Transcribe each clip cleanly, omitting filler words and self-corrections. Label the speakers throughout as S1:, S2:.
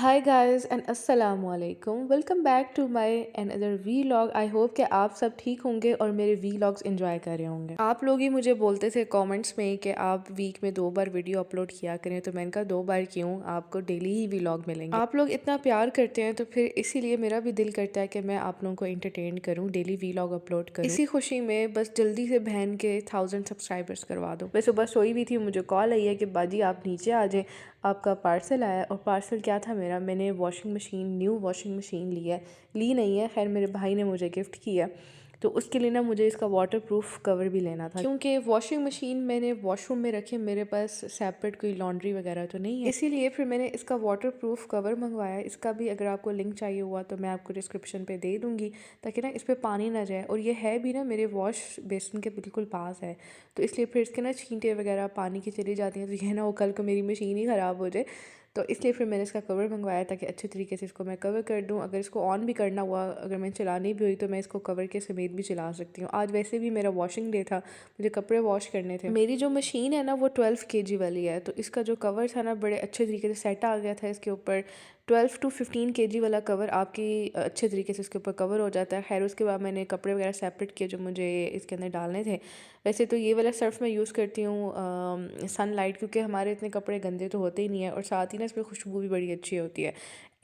S1: Hi guys and अस्सलाम वालेकुम। Welcome back to my another vlog. I hope कि आप सब ठीक होंगे और मेरे वीलॉग्स एंजॉय कर रहे होंगे। आप लोग ही मुझे बोलते थे कमेंट्स में कि आप वीक में 2 बार वीडियो अपलोड किया करें, तो मैंने कहा 2 बार क्यों, आपको डेली ही वीलॉग मिलेंगे। आप लोग इतना प्यार करते हैं तो फिर इसीलिए मेरा भी दिल करता है कि मैं आप लोगों को एंटरटेन करूँ, डेली वीलॉग अपलोड करूँ। इसी खुशी में बस जल्दी से बहन के 1000 सब्सक्राइबर्स करवा दो। मैं सुबह सोई हुई थी, मुझे कॉल आई है कि बाजी आप नीचे आ जाएं, आपका पार्सल आया। और पार्सल क्या था मेरा, मैंने washing machine, new washing machine ली नहीं है, खैर मेरे भाई ने मुझे गिफ्ट किया। तो उसके लिए ना मुझे इसका वाटर प्रूफ कवर भी लेना था, क्योंकि वॉशिंग मशीन मैंने वॉशरूम में रखी है, मेरे पास सेपरेट कोई लॉन्ड्री वगैरह तो नहीं है। इसीलिए फिर मैंने इसका वाटर प्रूफ कवर मंगवाया। इसका भी अगर आपको लिंक चाहिए हुआ तो मैं आपको डिस्क्रिप्शन पे दे दूँगी, ताकि ना इस पर पानी ना जाए। और ये है भी ना मेरे वॉश बेसिन के बिल्कुल पास है, तो इसलिए फिर इसके ना छींटे वगैरह पानी की चली जाती हैं, तो ये ना वो कल को मेरी मशीन ही ख़राब हो जाए। तो इसलिए फिर मैंने इसका कवर मंगवाया ताकि अच्छे तरीके से इसको मैं कवर कर दूं। अगर इसको ऑन भी करना हुआ, अगर मैं चलानी भी हुई, तो मैं इसको कवर के समेत भी चला सकती हूँ। आज वैसे भी मेरा वॉशिंग डे था, मुझे कपड़े वॉश करने थे। मेरी जो मशीन है ना वो 12 kg वाली है, तो इसका जो कवर था ना बड़े अच्छे तरीके से सेट आ गया था इसके ऊपर। 12 to 15 kg वाला कवर आपकी अच्छे तरीके से इसके ऊपर कवर हो जाता है। खैर उसके बाद मैंने कपड़े वगैरह सेपरेट किए जो मुझे इसके अंदर डालने थे। वैसे तो ये वाला सर्फ़ मैं यूज़ करती हूँ सनलाइट, क्योंकि हमारे इतने कपड़े गंदे तो होते ही नहीं है, और साथ ही ना इसमें खुशबू भी बड़ी अच्छी होती है।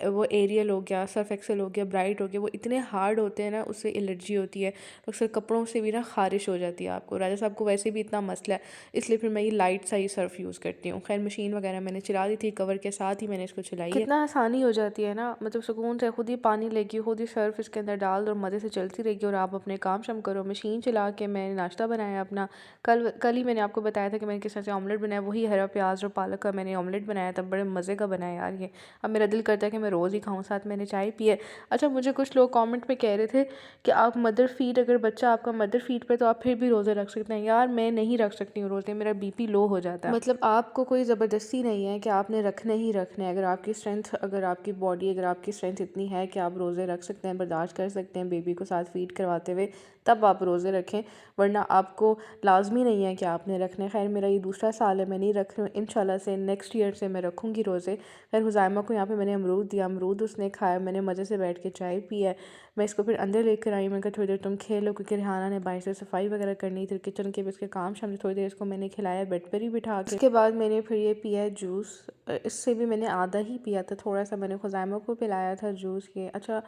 S1: वो एरियल हो गया, सर्फ एक्सेल हो गया, ब्राइट हो गया, वो इतने हार्ड होते हैं ना, उससे एलर्जी होती है, अक्सर कपड़ों से भी ना ख़ारिश हो जाती है आपको। राजा साहब को वैसे भी इतना मसला है, इसलिए फिर मैं ये लाइट सा ही सर्फ यूज़ करती हूँ। खैर मशीन वगैरह मैंने चला दी थी, कवर के साथ ही मैंने इसको चलाई है। कितना आसानी हो जाती है ना, मतलब सुकून से खुद ही पानी लेगी, खुद ही सर्फ इसके अंदर डाल दो और मज़े से चलती रहेगी, और आप अपने काम शाम करो। मशीन चला के मैंने नाश्ता बनाया अपना। कल ही मैंने आपको बताया था कि मैंने किस तरह से ऑमलेट बनाया, वही हरा प्याज और पालक का मैंने ऑमलेट बनाया था, बड़े मज़े का बनाया यार ये। अब मेरा दिल करता है कि मैं रोज़ ही खाऊं। साथ मैंने चाय पी है। अच्छा, मुझे कुछ लोग कमेंट में कह रहे थे कि आप मदर फीड, अगर बच्चा आपका मदर फीड पे तो आप फिर भी रोज़े रख सकते हैं। यार मैं नहीं रख सकती हूँ रोज़े, मेरा बीपी लो हो जाता है। मतलब आपको कोई ज़बरदस्ती नहीं है कि आपने रखने ही रखने हैं। अगर आपकी स्ट्रेंथ, अगर आपकी बॉडी, अगर आपकी स्ट्रेंथ इतनी है कि आप रोज़े रख सकते हैं, बर्दाश्त कर सकते हैं बेबी को साथ फीड करवाते हुए, तब आप रोज़े रखें, वरना आपको लाजमी नहीं है कि आपने रखने। खैर मेरा ये दूसरा साल है, मैं नहीं रख रही हूँ। इंशाल्लाह से नेक्स्ट ईयर से मैं रखूँगी रोज़े। खैर हुज़ैमा को यहाँ पे मैंने अमरूद दिया, अमरूद उसने खाया, मैंने मज़े से बैठ के चाय पी है। मैं इसको फिर अंदर लेकर आई, मैं कहा थोड़ी देर तुम खेलो, क्योंकि रिहाना ने बाहर से सफाई वगैरह करनी थी किचन के भी, इसके काम शाम। थोड़ी देर इसको मैंने खिलाया बेड पर ही बिठा के। उसके बाद मैंने फिर ये पिया है जूस। इससे भी मैंने आधा ही पिया था, थोड़ा सा मैंने खुज़ैमा को पिलाया था जूस ये। अच्छा,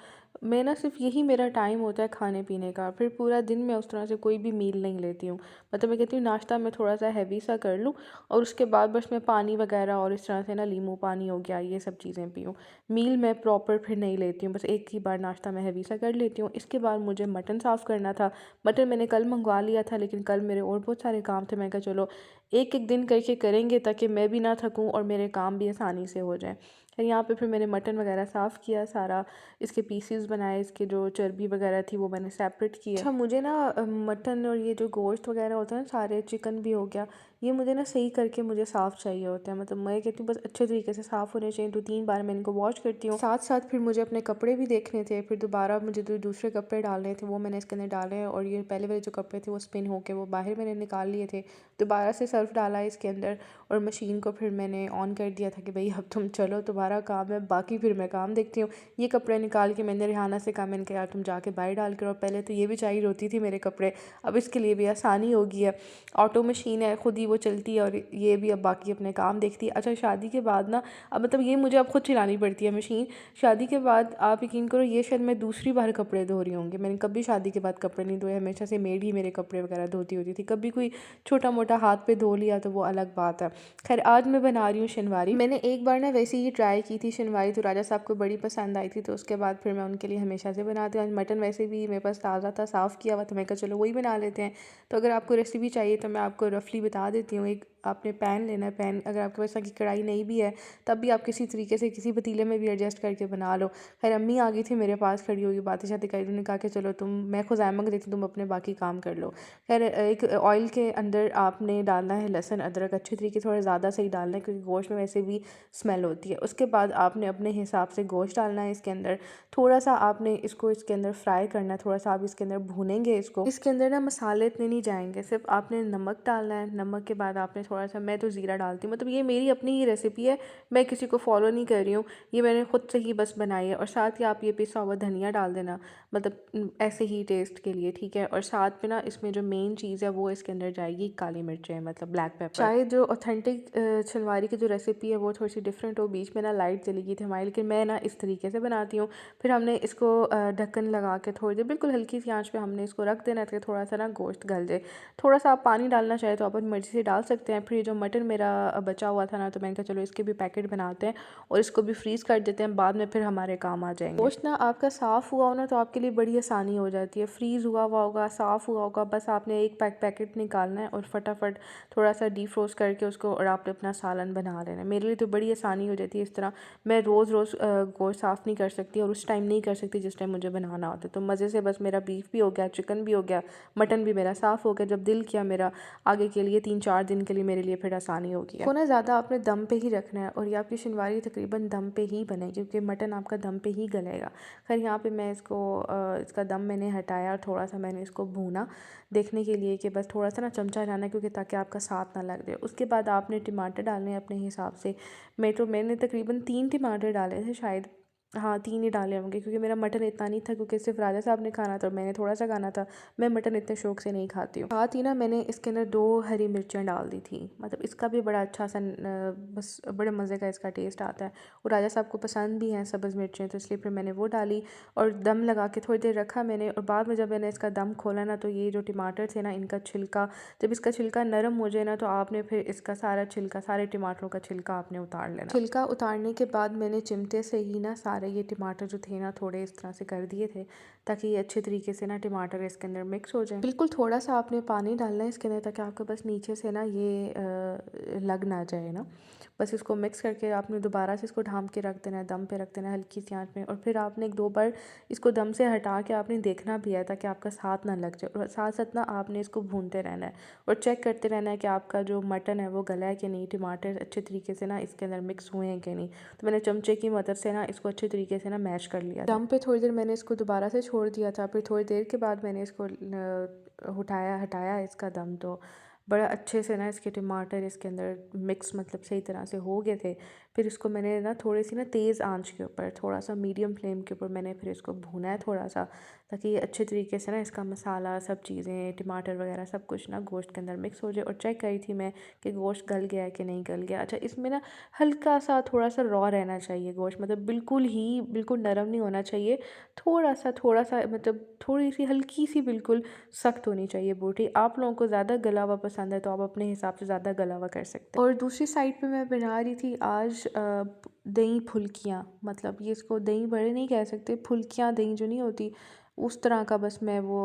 S1: मैं ना सिर्फ यही मेरा टाइम होता है खाने पीने का, फिर पूरा दिन मैं उस तरह से कोई भी मील नहीं लेती हूँ। मतलब मैं कहती हूँ नाश्ता मैं थोड़ा सा हैवी सा कर लूँ, और उसके बाद बस मैं पानी वगैरह और इस तरह से ना नींबू पानी हो गया, ये सब चीज़ें पीऊँ। मील मैं प्रॉपर फिर नहीं लेती हूँ, बस एक ही बार नाश्ता मैं हैवी सा कर लेती हूँ। इसके बाद मुझे मटन साफ़ करना था। मटन मैंने कल मंगवा लिया था, लेकिन कल मेरे और बहुत सारे काम थे। मैं कहा चलो एक एक दिन करके करेंगे, ताकि मैं भी ना थकूँ और मेरे काम भी आसानी से हो जाए। यहाँ पे फिर मैंने मटन वगैरह साफ़ किया सारा, इसके पीसीज बनाए, इसके जो चर्बी वगैरह थी वो मैंने सेपरेट किया। अच्छा, मुझे ना मटन और ये जो गोश्त वगैरह होता है ना, सारे चिकन भी हो गया, ये मुझे ना सही करके मुझे साफ़ चाहिए होता है। मतलब मैं कहती हूँ बस अच्छे तरीके से साफ़ होने चाहिए। 2-3 बार मैं इनको वॉश करती हूँ। साथ साथ फिर मुझे अपने कपड़े भी देखने थे, फिर दोबारा मुझे दूसरे कपड़े डालने थे, वो मैंने इसके अंदर डाले हैं। और ये पहले वाले जो कपड़े थे वो स्पिन होके वो बाहर मैंने निकाल लिए थे। दोबारा से सर्फ डाला है इसके अंदर, और मशीन को फिर मैंने ऑन कर दिया था कि भाई अब तुम चलो, तुम्हारा काम है, बाकी फिर मैं काम देखती हूँ। ये कपड़े निकाल के मैंने रिहाना से कहा, मैंने कहा यार तुम जाके बाहर डाल कर, और पहले तो ये भी चाहिए होती थी मेरे कपड़े, अब इसके लिए भी आसानी हो गई है। ऑटो मशीन है, खुद ही वो चलती है, और ये भी अब बाकी अपने काम देखती है। अच्छा, शादी के बाद ना, अब मतलब ये मुझे अब खुद चलानी पड़ती है मशीन। शादी के बाद आप यकीन करो ये शायद मैं दूसरी बार कपड़े धो रही होंगी। मैंने कभी शादी के बाद कपड़े नहीं धोए, हमेशा से मेड ही मेरे कपड़े वगैरह धोती होती थी। कभी कोई छोटा मोटा हाथ पे धो लिया तो वो अलग बात है। खैर आज मैं बना रही हूँ शनवारी। मैंने एक बार ना वैसे ही ट्राई की थी शनवारी, तो राजा साहब को बड़ी पसंद आई थी, तो उसके बाद फिर मैं उनके लिए हमेशा से बनाती हूँ। आज मटन वैसे भी मेरे पास ताज़ा था, साफ़ किया हुआ, तो मैं कहा चलो वही बना लेते हैं। तो अगर आपको रेसिपी चाहिए तो मैं आपको रफली बता देती हूँ। एक आपने पैन लेना है, पैन अगर आपके पास की कढ़ाई नहीं भी है तब भी आप किसी तरीके से किसी पतीले में भी एडजस्ट करके बना लो। खैर अम्मी आ गई थी मेरे पास, खड़ी होगी, बातें शातें करी, उन्होंने कहा कि चलो तुम, मैं खुज़ैमा को देती, तुम अपने बाकी काम कर लो। खैर एक ऑयल के अंदर आपने डालना है लहसुन अदरक, अच्छे तरीके थोड़ा ज़्यादा सही डालना है, क्योंकि गोश्त में वैसे भी स्मेल होती है। उसके बाद आपने अपने हिसाब से गोश्त डालना है इसके अंदर। थोड़ा सा आपने इसको इसके अंदर फ्राई करना है, थोड़ा सा आप इसके अंदर भूनेंगे इसको। इसके अंदर ना मसाले इतने नहीं जाएंगे, सिर्फ आपने नमक डालना है। नमक के बाद आपने थोड़ा सा, मैं तो ज़ीरा डालती हूँ, मतलब ये मेरी अपनी ही रेसिपी है, मैं किसी को फॉलो नहीं कर रही हूँ, ये मैंने खुद से ही बस बनाई है। और साथ ही आप ये पिसा हुआ धनिया डाल देना, मतलब ऐसे ही टेस्ट के लिए, ठीक है। और साथ में ना इसमें जो मेन चीज़ है वो इसके अंदर जाएगी काली मिर्चें, मतलब ब्लैक पेपर। शायद जो ऑथेंटिक छलवारी की जो रेसिपी है वो थोड़ी सी डिफरेंट हो, बीच में ना लाइट चली गई थी हमारी, लेकिन मैं ना इस तरीके से बनाती हूँ। फिर हमने इसको ढक्कन लगा के थोड़ी देर बिल्कुल हल्की सी आंच पे हमने इसको रख देना ताकि थोड़ा सा ना गोश्त गल जाए। थोड़ा सा आप पानी डालना चाहे तो आप अपनी मर्ज़ी से डाल सकते हैं। फिर ये जो मटन मेरा बचा हुआ था ना, तो मैंने कहा चलो इसके भी पैकेट बनाते हैं और इसको भी फ्रीज़ कर देते हैं, बाद में फिर हमारे काम आ जाएंगे। गोश्त ना आपका साफ़ हुआ हो ना तो आपके लिए बड़ी आसानी हो जाती है। फ्रीज़ हुआ हुआ होगा, साफ़ हुआ होगा, बस आपने एक पैकेट निकालना है और फटाफट थोड़ा सा डीफ्रोस्ट करके उसको और आपने अपना सालन बना लेना है। मेरे लिए तो बड़ी आसानी हो जाती है इस तरह। मैं रोज़ रोज़ गोश्त साफ़ नहीं कर सकती और उस टाइम नहीं कर सकती जिस टाइम मुझे बनाना होता है। तो मज़े से बस मेरा बीफ भी हो गया, चिकन भी हो गया, मटन भी मेरा साफ़ हो गया। जब दिल किया मेरा आगे के लिए 3-4 दिन के लिए मेरे लिए फिर आसानी हो गई है। को ना ज़्यादा आपने दम पे ही रखना है और ये आपकी शनवारी तकरीबन दम पे ही बनेगी क्योंकि मटन आपका दम पे ही गलेगा। खैर यहाँ पे मैं इसको इसका दम मैंने हटाया और थोड़ा सा मैंने इसको भूना देखने के लिए कि बस थोड़ा सा ना चमचा जाना क्योंकि ताकि आपका साथ ना लग जाए। उसके बाद आपने टमाटर डालने हैं अपने हिसाब से। मैंने तकरीबन 3 टमाटर डाले थे शायद, हाँ 3 ही डाले होंगे क्योंकि मेरा मटन इतना नहीं था, क्योंकि सिर्फ राजा साहब ने खाना था और मैंने थोड़ा सा खाना था। मैं मटन इतने शौक से नहीं खाती हूँ। साथ ही ना मैंने इसके अंदर 2 हरी मिर्चें डाल दी थी, मतलब इसका भी बड़ा अच्छा सा बस बड़े मज़े का इसका टेस्ट आता है और राजा साहब को पसंद भी हैं सब्ज़ मिर्चें, तो इसलिए फिर मैंने वो डाली और दम लगा के थोड़ी देर रखा मैंने। और बाद में जब मैंने इसका दम खोला ना, तो ये जो टमाटर थे ना, इनका छिलका, जब इसका छिलका नरम हो जाए ना, तो आपने फिर इसका सारा छिलका, सारे टमाटरों का छिलका आपने उतार लेना। छिलका उतारने के बाद मैंने चिमटे से ही ना सारे ये टमाटर जो थे ना थोड़े इस तरह से कर दिए थे ताकि ये अच्छे तरीके से ना टमाटर इसके अंदर मिक्स हो जाए। बिल्कुल थोड़ा सा आपने पानी डालना है इसके अंदर ताकि आपके बस नीचे से ना ये लग ना जाए ना। बस इसको मिक्स करके आपने दोबारा से इसको ढाँप के रख देना है, दम पे रख देना है हल्की सी आंच में। और फिर आपने 1-2 बार इसको दम से हटा के आपने देखना भी है ताकि आपका साथ ना लग जाए। और साथ साथ ना आपने इसको भूनते रहना है और चेक करते रहना है कि आपका जो मटन है वो गला है कि नहीं, टमाटर अच्छे तरीके से ना इसके अंदर मिक्स हुए हैं कि नहीं। तो मैंने चमचे की मदद से ना इसको अच्छे तरीके से ना मैश कर लिया। दम पे थोड़ी देर मैंने इसको दोबारा से छोड़ दिया था, फिर थोड़ी देर के बाद मैंने इसको हटाया इसका दम, तो बड़ा अच्छे से ना इसके टमाटर इसके अंदर मिक्स मतलब सही तरह से हो गए थे। फिर इसको मैंने ना थोड़ी सी ना तेज़ आंच के ऊपर, थोड़ा सा मीडियम फ्लेम के ऊपर मैंने फिर इसको भूना है थोड़ा सा, ताकि ये अच्छे तरीके से ना इसका मसाला, सब चीज़ें, टमाटर वगैरह सब कुछ ना गोश्त के अंदर मिक्स हो जाए। और चेक करी थी मैं कि गोश्त गल गया है कि नहीं गल गया। अच्छा, इसमें ना हल्का सा थोड़ा सा रॉ रहना चाहिए गोश्त, मतलब बिल्कुल नरम नहीं होना चाहिए। थोड़ा सा मतलब थोड़ी सी हल्की सी बिल्कुल सख्त होनी चाहिए बोटी। आप लोगों को ज़्यादा गला हुआ पसंद है तो आप अपने हिसाब से ज़्यादा गला हुआ कर सकते हैं। और दूसरी साइड पे मैं बना रही थी आज दही फुल्कियाँ, मतलब ये इसको दही बड़े नहीं कह सकते, फुल्कियाँ दही जो नहीं होती उस तरह का बस मैं वो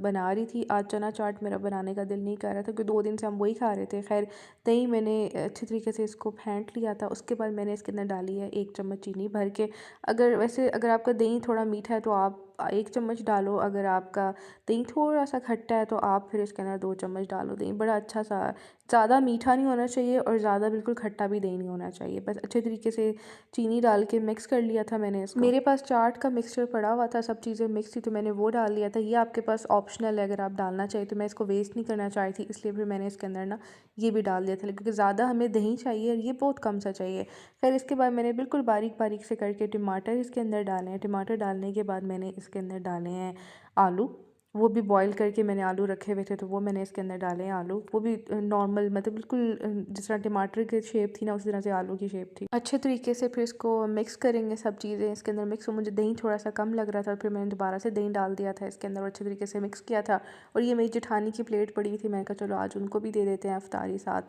S1: बना रही थी। आज चना चाट मेरा बनाने का दिल नहीं कर रहा था क्योंकि 2 दिन से हम वही खा रहे थे। खैर दही मैंने अच्छे तरीके से इसको फेंट लिया था। उसके बाद मैंने इसके अंदर डाली है 1 चम्मच चीनी भर के। अगर आपका दही थोड़ा मीठा है तो आप 1 चम्मच डालो, अगर आपका दही थोड़ा सा खट्टा है तो आप फिर इसके अंदर 2 चम्मच डालो दही। बड़ा अच्छा सा, ज़्यादा मीठा नहीं होना चाहिए और ज़्यादा बिल्कुल खट्टा भी दही नहीं होना चाहिए। बस अच्छे तरीके से चीनी डाल के मिक्स कर लिया था मैंने इसको। मेरे पास चाट का मिक्सचर पड़ा हुआ था, सब चीज़ें मिक्स थी तो मैंने वो डाल लिया था। ये आपके पास ऑप्शनल है, अगर आप डालना चाहिए तो मैं इसको वेस्ट नहीं करना चाहती थी, इसलिए फिर मैंने इसके अंदर ना ये भी डाल दिया था, क्योंकि ज़्यादा हमें दही चाहिए और ये बहुत कम सा चाहिए। फिर इसके बाद मैंने बिल्कुल बारीक बारीक से करके टमाटर इसके अंदर डाले हैं। टमाटर डालने के बाद मैंने इसके अंदर डाले हैं आलू, वो भी बॉईल करके मैंने आलू रखे हुए थे तो वो मैंने इसके अंदर डाले हैं आलू। वो भी नॉर्मल, मतलब बिल्कुल जिस तरह टमाटर की शेप थी ना उसी तरह से आलू की शेप थी। अच्छे तरीके से फिर इसको मिक्स करेंगे, सब चीज़ें इसके अंदर मिक्स हो। मुझे दही थोड़ा सा कम लग रहा था, फिर मैंने दोबारा से दही डाल दिया था इसके अंदर और अच्छे तरीके से मिक्स किया था। और ये मेरी जेठानी की प्लेट पड़ी थी, मैंने कहा चलो आज उनको भी दे देते हैं अफ्तारी साथ,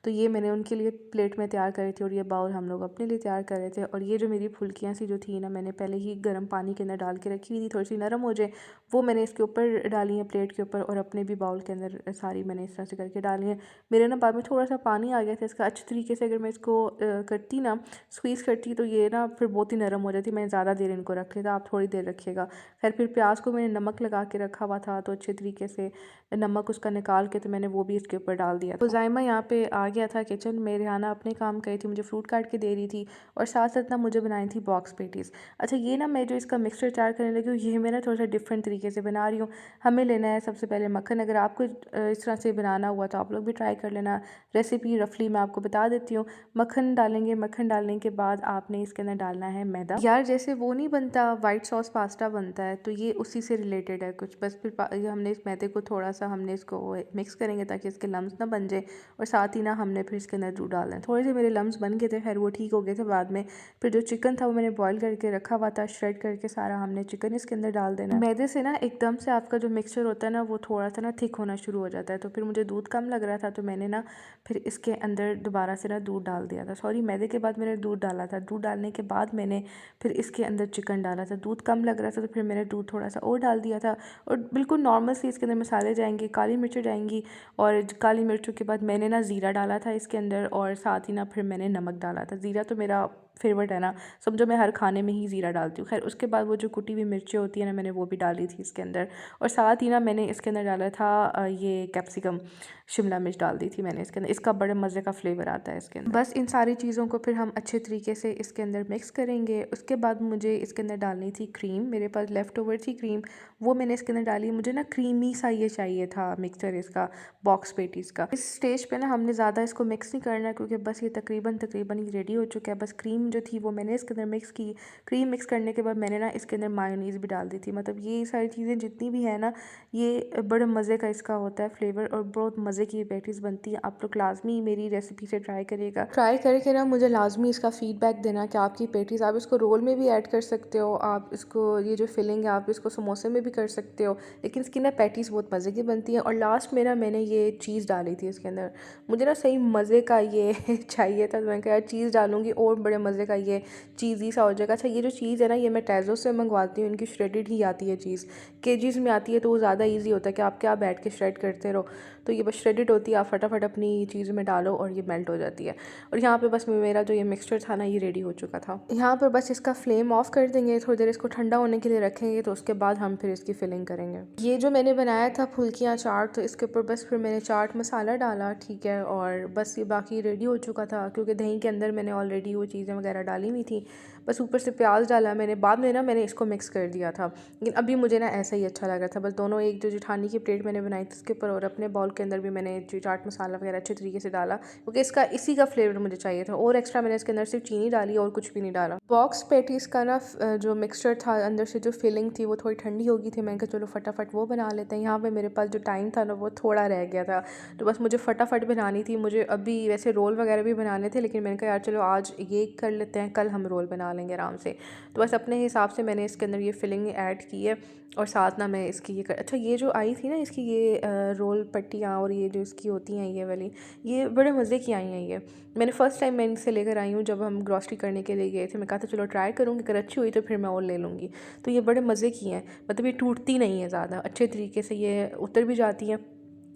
S1: तो ये मैंने उनके लिए प्लेट में तैयार करी थी और ये बाउल हम लोग अपने लिए तैयार कर रहे थे। और ये जो मेरी फुल्कियाँ सी जो थी ना, मैंने पहले ही गर्म पानी के अंदर डाल के रखी हुई थी, थोड़ी सी नरम हो जाए वो मैंने इसके ऊपर डाली है प्लेट के ऊपर, और अपने भी बाउल के अंदर सारी मैंने इस तरह से करके डाली है। मेरे ना बाद में थोड़ा सा पानी आ गया था इसका, अच्छे तरीके से अगर मैं इसको करती ना, स्क्वीज़ करती तो ये ना फिर बहुत ही नरम हो जाती। मैंने ज़्यादा देर इनको रख लिया था, आप थोड़ी देर रखिएगा। खैर फिर प्याज को मैंने नमक लगा के रखा हुआ था तो अच्छे तरीके से नमक उसका निकाल के तो मैंने वो भी इसके ऊपर डाल दिया था। ज़ायमा यहाँ पे आ गया था किचन में, रिहाना अपने काम कर रही थी, मुझे फ्रूट काट के दे रही थी और साथ साथ ना मुझे बनाई थी बॉक्स पेटीज़। अच्छा, ये ना मैं जो इसका मिक्सचर तैयार करने लगी हूँ ये मैं ना थोड़ा सा डिफरेंट तरीके से बना रही हूँ। हमें लेना है सबसे पहले मक्खन। अगर आपको इस तरह से बनाना हुआ तो आप लोग भी ट्राई कर लेना। रेसिपी रफली मैं आपको बता देती हूँ। मक्खन डालेंगे, मक्खन डालने के बाद आपने इसके अंदर डालना है मैदा। यार जैसे वो नहीं बनता वाइट सॉस पास्ता बनता है, तो ये उसी से रिलेटेड है कुछ। बस फिर ये हमने इस मैदे को थोड़ा सा हमने इसको मिक्स करेंगे ताकि इसके लम्स ना बन जाए, और साथ ही ना हमने फिर इसके अंदर दूध डालना है। थोड़े से मेरे लम्स बन गए थे, खैर वो ठीक हो गए थे बाद में। फिर जो चिकन था वो मैंने बॉईल करके रखा हुआ था, श्रेड करके सारा हमने चिकन इसके अंदर डाल देना है। मैदे से ना एकदम से आपका जो मिक्सचर होता है ना वो थोड़ा सा ना थिक होना शुरू हो जाता है, तो फिर मुझे दूध कम लग रहा था तो मैंने ना फिर इसके अंदर दोबारा से ना दूध डाल दिया था। सॉरी, मैदे के बाद मैंने दूध डाला था। दूध डालने के बाद मैंने फिर इसके अंदर चिकन डाला था। दूध कम लग रहा था तो फिर मैंने दूध थोड़ा सा और डाल दिया था। और बिल्कुल नॉर्मल सी इसके अंदर मसाले जाएंगे, काली मिर्च जाएंगी, और काली मिर्चों के बाद मैंने ना ज़ीरा डाला था इसके अंदर, और साथ ही ना फिर मैंने नमक डाला था। ज़ीरा तो मेरा फेवरेट है ना, समझो मैं हर खाने में ही ज़ीरा डालती हूँ। खैर उसके बाद वो जो कुटी हुई मिर्चें होती है ना, मैंने वो भी डाली थी इसके अंदर, और साथ ही ना मैंने इसके अंदर डाला था ये कैप्सिकम, शिमला मिर्च डाल दी थी मैंने इसके अंदर। इसका बड़े मज़े का फ्लेवर आता है इसके अंदर। बस इन सारी चीज़ों को फिर हम अच्छे तरीके से इसके अंदर मिक्स करेंगे। उसके बाद मुझे इसके अंदर डालनी थी क्रीम। मेरे पास लेफ़्ट ओवर थी क्रीम, वो मैंने इसके अंदर डाली। मुझे ना क्रीमी सा ये चाहिए था मिक्सचर इसका, बॉक्स पेटीज़ का। इस स्टेज पे ना हमने ज़्यादा इसको मिक्स नहीं करना, क्योंकि बस ये तकरीबन ही रेडी हो चुका है। बस क्रीम जो थी वो मैंने इसके अंदर मिक्स की। क्रीम मिक्स करने के बाद मैंने ना इसके अंदर मायोनीज़ भी डाल दी थी। मतलब ये सारी चीज़ें जितनी भी है ना, ये बड़े मज़े का इसका होता है फ्लेवर, और बहुत मज़े की पैटीज़ बनती है। आप लोग लाजमी मेरी रेसिपी से ट्राई करिएगा। ट्राई करके ना मुझे लाजमी इसका फीडबैक देना कि आपकी पैटीज़, आप इसको रोल में भी ऐड कर सकते हो, आप इसको ये जो फिलिंग है आप इसको समोसे में भी कर सकते हो, लेकिन इसकी ना पैटीज़ बहुत मज़े की बनती है। और लास्ट में ना मैंने ये चीज़ डाली थी इसके अंदर। मुझे ना सही मज़े का ये चाहिए था, तो मैंने कहा यार चीज़ डालूंगी और बड़े मज़े का ये चीज़ी सा हो जाएगा। अच्छा, ये जो चीज़ है ना ये मैं टेज़ो से मंगवाती हूँ, इनकी श्रेडेड ही आती है चीज़। केजीज़ में आती है तो वो ज़्यादा ईजी होता है कि आप क्या बैठ के श्रेड करते रहो। तो ये बस श्रेडेड होती है, आप फटाफट अपनी चीज़ में डालो और ये मेल्ट हो जाती है। और यहाँ पे बस मेरा जो ये मिक्सचर था ना ये रेडी हो चुका था। यहाँ पर बस इसका फ्लेम ऑफ कर देंगे, थोड़ी देर इसको ठंडा होने के लिए रखेंगे, तो उसके बाद हम फिर इसकी फिलिंग करेंगे। ये जो मैंने बनाया था फुल्कियाँ चाट, तो इसके ऊपर बस फिर मैंने चाट मसाला डाला, ठीक है, और बस ये बाकी रेडी हो चुका था, क्योंकि दही के अंदर मैंने ऑलरेडी वो चीज़ें वगैरह डाली हुई थी। बस ऊपर से प्याज डाला मैंने, बाद में ना मैंने इसको मिक्स कर दिया था, लेकिन अभी मुझे ना ऐसा ही अच्छा लग रहा था। बस दोनों, एक जो जेठानी की प्लेट मैंने बनाई थी उसके ऊपर, और अपने बाउल के अंदर भी मैंने जो चाट मसाला वगैरह अच्छे तरीके से डाला, क्योंकि इसका इसी का फ्लेवर मुझे चाहिए था। और एक्स्ट्रा मैंने इसके अंदर सिर्फ चीनी डाली और कुछ भी नहीं डाला। बॉक्स पैटीज़ का ना जो मिक्सचर था, अंदर से जो फिलिंग थी वो थोड़ी ठंडी हो गई थी। मैंने कहा चलो फटाफट वो बना लेते हैं। यहाँ पे मेरे पास जो टाइम था ना वो थोड़ा रह गया था, तो बस मुझे फटाफट बनानी थी। मुझे अभी वैसे रोल वगैरह भी बनाने थे, लेकिन मैंने कहा यार चलो आज ये कर लेते हैं, कल हम रोल बना लेंगे आराम से। तो बस अपने हिसाब से मैंने इसके अंदर ये फिलिंग ऐड की है, और साथ ना मैं इसकी ये अच्छा, ये जो आई थी ना इसकी ये रोल पट्टियाँ, और ये जो इसकी होती हैं ये वाली, ये बड़े मज़े की आई हैं। ये मैंने फ़र्स्ट टाइम मैं इनसे लेकर आई हूँ, जब हम ग्रॉसरी करने के लिए गए थे। मैं कहा था चलो ट्राई करूँगी, अगर अच्छी हुई तो फिर मैं और ले लूँगी। तो ये बड़े मज़े की हैं, मतलब ये टूटती नहीं है ज़्यादा, अच्छे तरीके से ये उतर भी जाती हैं,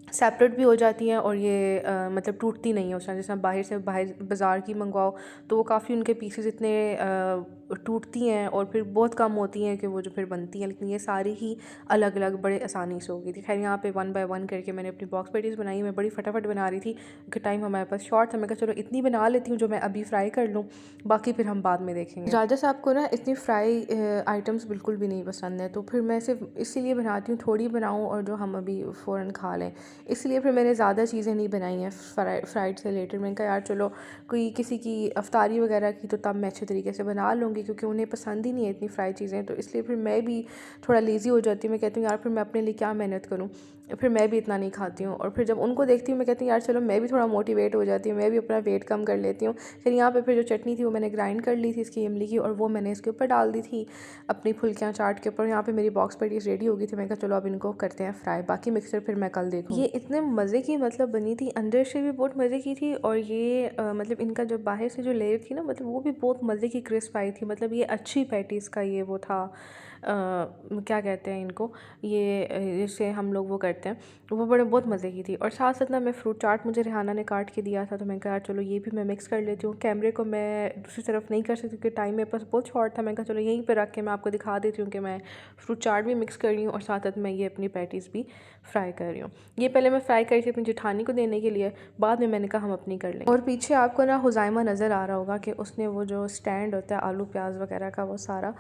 S1: सेपरेट भी हो जाती हैं, और ये मतलब टूटती नहीं है उस तरह। जैसे बाहर बाज़ार की मंगवाओ तो वो काफ़ी उनके पीसेस इतने टूटती हैं और फिर बहुत कम होती हैं कि वो जो फिर बनती हैं, लेकिन ये सारी ही अलग अलग बड़े आसानी से हो गई थी। खैर यहाँ पे 1 बाय 1 करके मैंने अपनी बॉक्स पैटीज़ बनाई। मैं बड़ी फटाफट बना रही थी क्योंकि टाइम हमारे पास शॉर्ट था। मैं कहा चलो इतनी बना लेती हूँ जो मैं अभी फ्राई कर लूँ, बाकी फिर हम बाद में देखेंगे। राजा साहब को ना इतनी फ्राई आइटम्स बिल्कुल भी नहीं पसंद है, तो फिर मैं सिर्फ इसीलिए बनाती हूँ थोड़ी बनाऊँ और जो हम अभी फ़ौरन खा लें, इसलिए फिर मैंने ज़्यादा चीज़ें नहीं बनाई हैं फ्राइड से रिलेटेड। मैंने कहा यार चलो कोई किसी की अफ्तारी वगैरह की तो तब मैं अच्छे तरीके से बना लूँगी, क्योंकि उन्हें पसंद ही नहीं है इतनी फ्राई चीज़ें, तो इसलिए फिर मैं भी थोड़ा लेज़ी हो जाती हूँ। मैं कहती हूँ यार फिर मैं अपने लिए क्या मेहनत करूँ, फिर मैं भी इतना नहीं खाती हूँ। और फिर जब उनको देखती हूँ मैं कहती हूँ यार चलो मैं भी थोड़ा मोटिवेट हो जाती हूँ, मैं भी अपना वेट कम कर लेती हूँ। फिर यहाँ पे फिर जो चटनी थी वो मैंने ग्राइंड कर ली थी इसकी इमली की, और वो मैंने इसके ऊपर डाल दी थी अपनी फुल्कियाँ चाट के ऊपर। यहाँ पे मेरी बॉक्स पैटीज़ रेडी हो गई थी। मैं कहा चलो अब इनको करते हैं फ्राई, बाकी मिक्सर फिर मैं कल देखूँ। ये इतने मज़े की मतलब बनी थी, अंदर से भी बहुत मज़े की थी, और ये मतलब इनका जो बाहर से जो लेयर थी ना, मतलब वो भी बहुत मज़े की क्रिस्प आई थी। मतलब ये अच्छी पैटीज़ का ये वो था, क्या कहते हैं इनको, ये जिससे हम लोग वो करते हैं, वो बहुत मज़े की थी। और साथ साथ ना मैं फ्रूट चाट मुझे रेहाना ने काट के दिया था, तो मैंने कहा चलो ये भी मैं मिक्स कर लेती हूँ। कैमरे को मैं दूसरी तरफ नहीं कर सकती क्योंकि टाइम मेरे पास बहुत शॉर्ट था। मैंने कहा चलो यहीं पर रख के मैं आपको दिखा देती हूँ कि मैं फ्रूट चाट भी मिक्स कर रही हूँ और साथ साथ मैं ये अपनी पैटीज़ भी फ्राई कर रही हूँ। ये पहले मैं फ्राई करी थी अपनी जेठानी को देने के लिए, बाद में मैंने कहा हम अपनी कर लेंगे। और पीछे आपको ना हुज़ैमा नज़र आ रहा होगा कि उसने वो जो स्टैंड होता है आलू प्याज वगैरह का वो सारा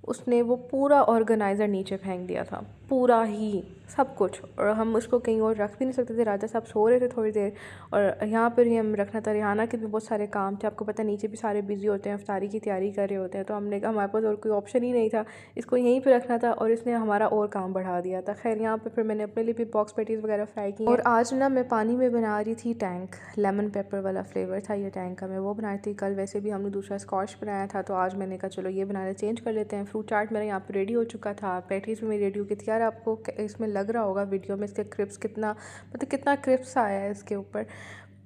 S1: उसने वो पूरा ऑर्गेनाइज़र नीचे फेंक दिया था, पूरा ही सब कुछ। और हम उसको कहीं और रख भी नहीं सकते थे। राजा साहब सो रहे थे थोड़ी देर और यहाँ पर ही हम रखना था। रिहाना के भी बहुत सारे काम थे, आपको पता है नीचे भी सारे बिज़ी होते हैं, इफ्तारी की तैयारी कर रहे होते हैं। तो हमने कहा हमारे पास और कोई ऑप्शन ही नहीं था, इसको यहीं पे रखना था और इसने हमारा और काम बढ़ा दिया था। खैर यहाँ पे फिर मैंने अपने लिए भी बॉक्स पैटीज़ वगैरह फ्राई की और आज ना मैं पानी में बना रही थी टैंक, लेमन पेपर वाला फ्लेवर था ये टैंक का, मैं वो बनाई थी। कल वैसे भी हमने दूसरा स्कॉच बनाया था, तो आज मैंने कहा चलो ये बनाना चेंज कर लेते हैं। फ्रूट चाट मेरा यहाँ पर रेडी हो चुका था, पैटीज़ भी मेरी रेडी हो गई थी। यार आपको इसमें लग रहा होगा वीडियो में इसके क्रिप्स कितना, मतलब कितना क्रिप्स आया है इसके ऊपर।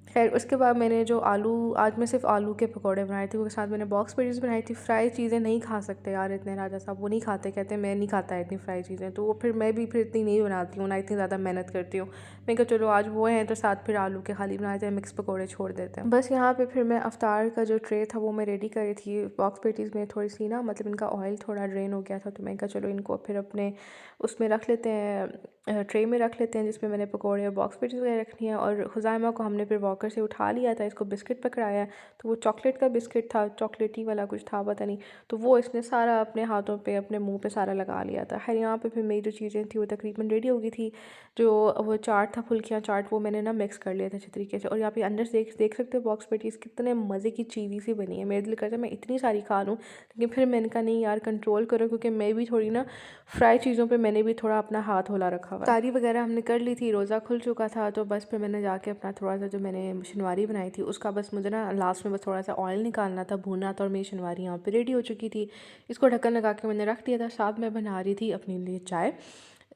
S1: खैर उसके बाद मैंने जो आलू, आज मैं सिर्फ आलू के पकौड़े बनाए थे, उसके साथ मैंने बॉक्स पैटीज़ बनाई थी। फ्राई चीज़ें नहीं खा सकते यार इतने, राजा साहब वो नहीं खाते, कहते हैं मैं नहीं खाता इतनी फ्राई चीज़ें, तो वो फिर मैं भी फिर इतनी नहीं बनाती हूँ ना, इतनी ज़्यादा मेहनत करती हूँ। मैं कहा चलो आज वो हैं तो साथ फिर आलू के खाली बनाए थे, मिक्स पकौड़े छोड़ देते हैं। बस यहाँ पे फिर मैं अफ्तार का जो ट्रे था वो मैं रेडी कर रही थी। बॉक्स पैटीज़ में थोड़ी सी ना, मतलब इनका ऑयल थोड़ा ड्रेन हो गया था, तो मैं कहा चलो इनको फिर अपने उसमें रख लेते हैं, ट्रे में रख लेते हैं जिसमें मैंने पकौड़े और बॉक्स पैटीज़ वगैरह रखनी है। और खुज़ाइमा को हमने फिर वॉकर से उठा लिया था, इसको बिस्किट पकड़ाया, तो वो चॉकलेट का बिस्किट था, चॉकलेटी वाला कुछ था पता नहीं, तो वो इसने सारा अपने हाथों पे अपने मुंह पे सारा लगा लिया था। खैर यहाँ पे फिर मेरी जो चीज़ें थी वो तकरीबन रेडी हो गई थी। जो वो चाट था, फुल्कियाँ चाट, वो मैंने ना मिक्स कर लिया था अच्छे तरीके से। और यहाँ पे अंदर से देख सकते हो बॉक्स पैटीज़ कितने मज़े की चीवी सी बनी है। मेरे दिल करता है मैं इतनी सारी खा लूँ, लेकिन फिर मैंने कहा नहीं यार कंट्रोल करो, क्योंकि मैं भी थोड़ी ना फ्राई चीज़ों पे मैंने भी थोड़ा अपना हाथ होला रखा हुआ है। तारी वगैरह हमने कर ली थी, रोज़ा खुल चुका था, तो बस फिर मैंने जाके अपना थोड़ा सा जो मैंने शनवारी बनाई थी उसका बस मुझे ना लास्ट में बस थोड़ा सा ऑयल निकालना था, भूनना था, और मेरी शनवारी यहाँ पे रेडी हो चुकी थी। इसको ढक्कन लगा के मैंने रख दिया था। साथ में बना रही थी अपने लिए चाय,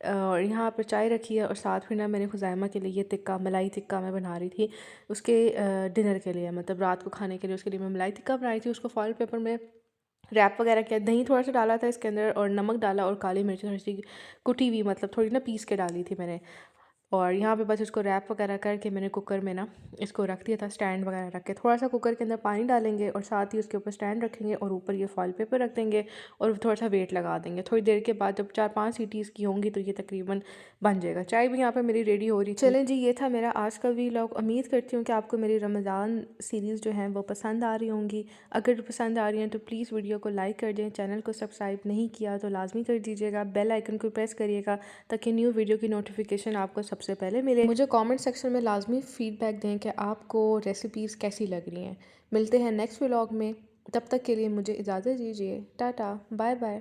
S1: और यहाँ पर चाय रखी है, और साथ फिर ना मैंने खुज़ाइमा के लिए ये टिक्का, मलाई टिक्का मैं बना रही थी उसके डिनर के लिए, मतलब रात को खाने के लिए उसके लिए मैं मलाई टिक्का बनाई थी। उसको फॉइल पेपर में रैप वगैरह किया, दही थोड़ा सा डाला था इसके अंदर, और नमक डाला, और काली मिर्च थोड़ी सी कुटी हुई, मतलब थोड़ी ना पीस के डाली थी मैंने। और यहाँ पे बस इसको रैप वगैरह करके मैंने कुकर में ना इसको रख दिया था, स्टैंड वगैरह रख के। थोड़ा सा कुकर के अंदर पानी डालेंगे और साथ ही उसके ऊपर स्टैंड रखेंगे और ऊपर ये फॉइल पेपर रख देंगे और थोड़ा सा वेट लगा देंगे। थोड़ी देर के बाद जब 4-5 सीटीज़ की होंगी तो ये तकरीबन बन जाएगा। चाय भी यहाँ पे मेरी रेडी हो रही थी। चलें जी, ये था मेरा आज का व्लॉग। उम्मीद करती हूँ कि आपको मेरी रमज़ान सीरीज़ जो हैं वो पसंद आ रही होंगी। अगर पसंद आ रही हैं तो प्लीज़ वीडियो को लाइक कर दें, चैनल को सब्सक्राइब नहीं किया तो लाजमी कर दीजिएगा, बेल आइकन को प्रेस करिएगा ताकि न्यू वीडियो की नोटिफिकेशन आपको सबसे पहले मिले। मुझे कमेंट सेक्शन में लाजमी फ़ीडबैक दें कि आपको रेसिपीज़ कैसी लग रही हैं। मिलते हैं नेक्स्ट व्लॉग में, तब तक के लिए मुझे इजाज़त दीजिए। Tata, bye bye.